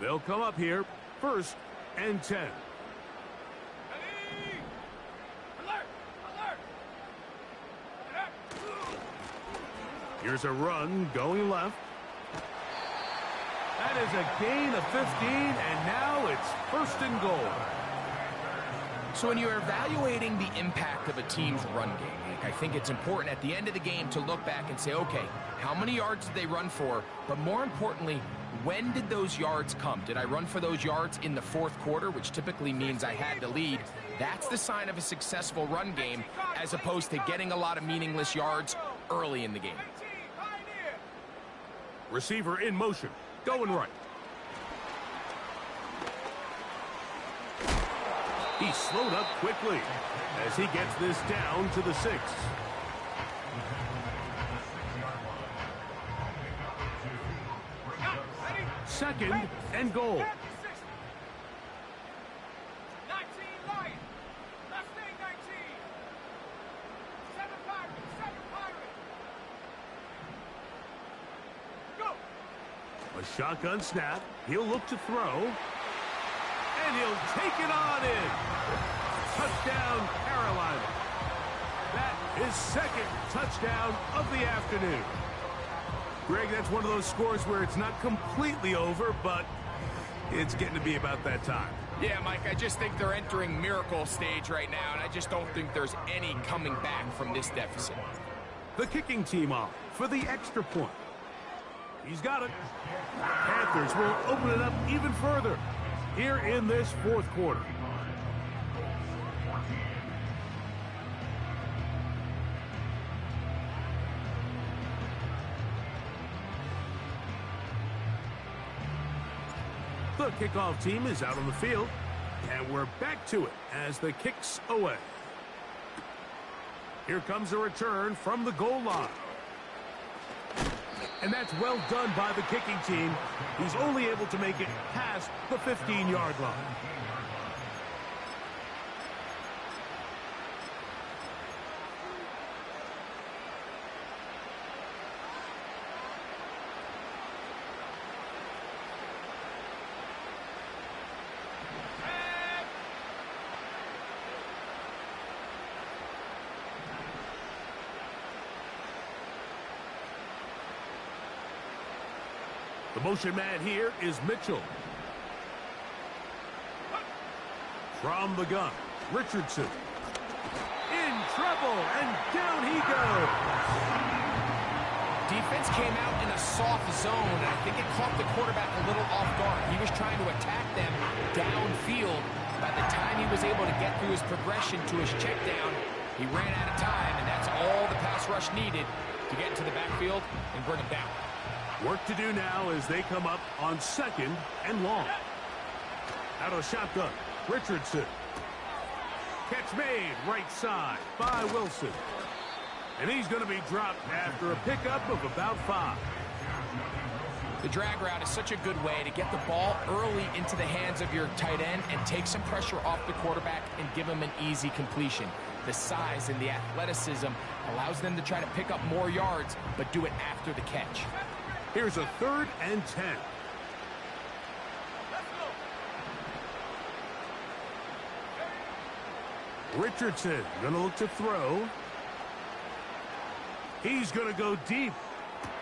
They'll come up here, 1st and 10. Here's a run going left. That is a gain of 15, and now it's 1st and goal. So when you're evaluating the impact of a team's run game, Nick, I think it's important at the end of the game to look back and say, okay, how many yards did they run for? But more importantly, when did those yards come? Did I run for those yards in the 4th quarter, which typically means I had the lead? That's the sign of a successful run game, as opposed to getting a lot of meaningless yards early in the game. Receiver in motion, going right. He's slowed up quickly as he gets this down to the 6. Second and goal. A shotgun snap. He'll look to throw. And he'll take it on in. Touchdown, Carolina. That is 2nd touchdown of the afternoon. Greg, that's one of those scores where it's not completely over, but it's getting to be about that time. Yeah, Mike, I just think they're entering miracle stage right now, and I just don't think there's any coming back from this deficit. The kicking team off for the extra point. He's got it. Panthers will open it up even further here in this 4th quarter. The kickoff team is out on the field, and we're back to it as the kick's away. Here comes a return from the goal line. And that's well done by the kicking team. He's only able to make it past the 15-yard line. The motion man here is Mitchell. From the gun, Richardson. In trouble, and down he goes. Defense came out in a soft zone, and I think it caught the quarterback a little off guard. He was trying to attack them downfield. By the time he was able to get through his progression to his check down, he ran out of time, and that's all the pass rush needed to get into the backfield and bring him down. Work to do now as they come up on 2nd and long. Out of the shotgun, Richardson. Catch made right side by Wilson. And he's going to be dropped after a pickup of about 5. The drag route is such a good way to get the ball early into the hands of your tight end and take some pressure off the quarterback and give him an easy completion. The size and the athleticism allows them to try to pick up more yards, but do it after the catch. Here's a 3rd and 10. Richardson going to look to throw. He's going to go deep,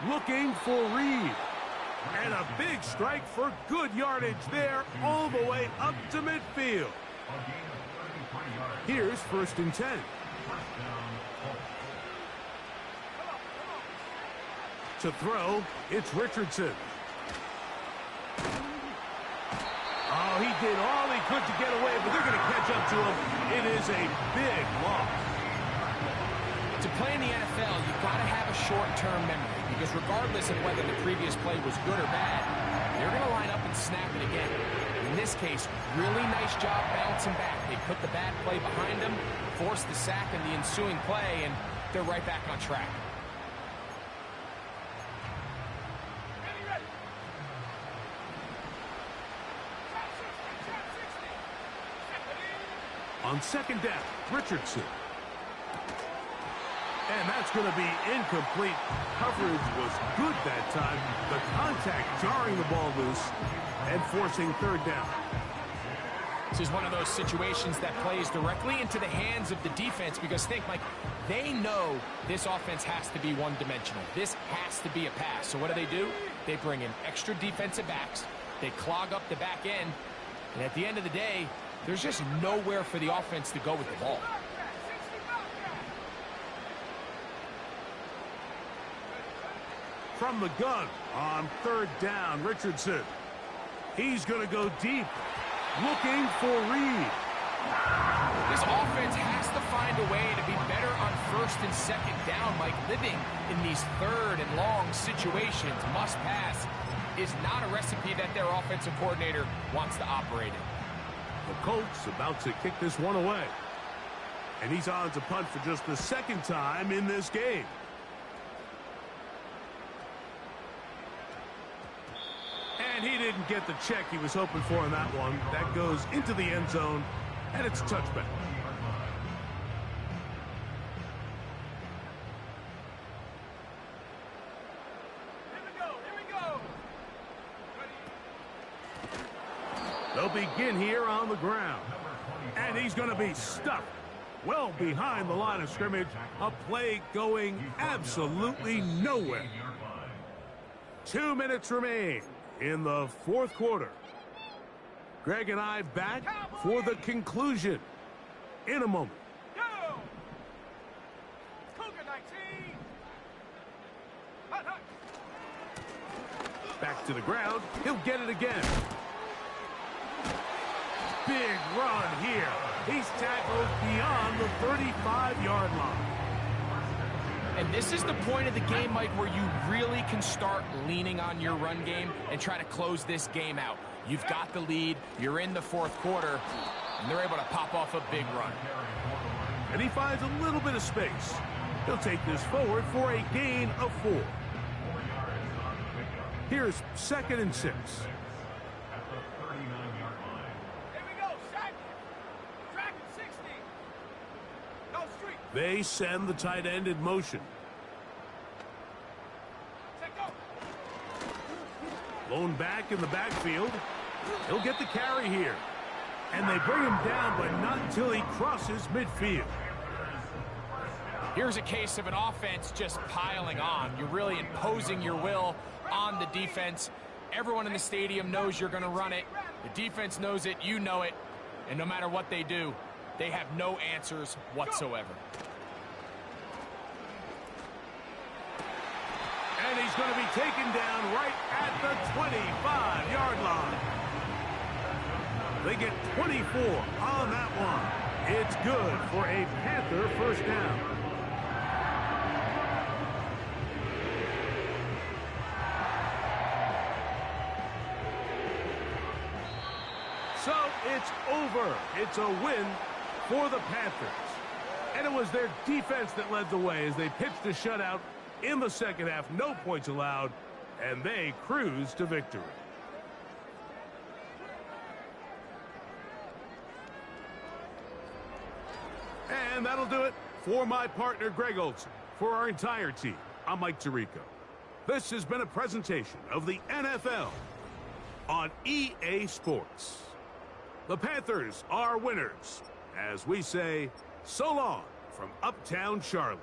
looking for Reed. And a big strike for good yardage there all the way up to midfield. Here's 1st and 10. To throw, it's Richardson. Oh, he did all he could to get away, but they're going to catch up to him. It is a big loss. To play in the NFL, you've got to have a short-term memory, because regardless of whether the previous play was good or bad, they're going to line up and snap it again. In this case, really nice job bouncing back. They put the bad play behind them, forced the sack in the ensuing play, and they're right back on track. On 2nd down, Richardson. And that's going to be incomplete. Coverage was good that time. The contact jarring the ball loose and forcing third down. This is one of those situations that plays directly into the hands of the defense because think, Mike, they know this offense has to be one-dimensional. This has to be a pass. So what do? They bring in extra defensive backs. They clog up the back end. And at the end of the day, there's just nowhere for the offense to go with the ball. From the gun on third down, Richardson. He's going to go deep, looking for Reed. This offense has to find a way to be better on first and second down, Mike. Living in these third and long situations, must pass, is not a recipe that their offensive coordinator wants to operate in. The Colts about to kick this one away. And he's on to punt for just the second time in this game. And he didn't get the check he was hoping for in that one. That goes into the end zone, and it's a touchback. Here we go. They'll begin here on the ground. And he's going to be stuck well behind the line of scrimmage. A play going absolutely nowhere. 2 minutes remain in the fourth quarter. Greg and I back for the conclusion in a moment. Go! Cougar 19! Hut, hut. Back to the ground. He'll get it again. Big run here. He's tackled beyond the 35-yard line. And this is the point of the game, Mike, where you really can start leaning on your run game and try to close this game out. You've got the lead, you're in the fourth quarter, and they're able to pop off a big run. And he finds a little bit of space. He'll take this forward for a gain of 4. Here's 2nd and 6. Here we go, sack. Track at 60. No street. They send the tight end in motion. Set go. Blown back in the backfield. He'll get the carry here. And they bring him down, but not until he crosses midfield. Here's a case of an offense just piling on. You're really imposing your will on the defense. Everyone in the stadium knows you're going to run it. The defense knows it, you know it. And no matter what they do, they have no answers whatsoever. And he's going to be taken down right at the 25-yard line. They get 24 on that one. It's good for a Panther first down. So it's over. It's a win for the Panthers. And it was their defense that led the way as they pitched a shutout in the second half. No points allowed, and they cruise to victory. And that'll do it for my partner, Greg Olson. For our entire team, I'm Mike Tirico. This has been a presentation of the NFL on EA Sports. The Panthers are winners, as we say, so long from Uptown Charlotte.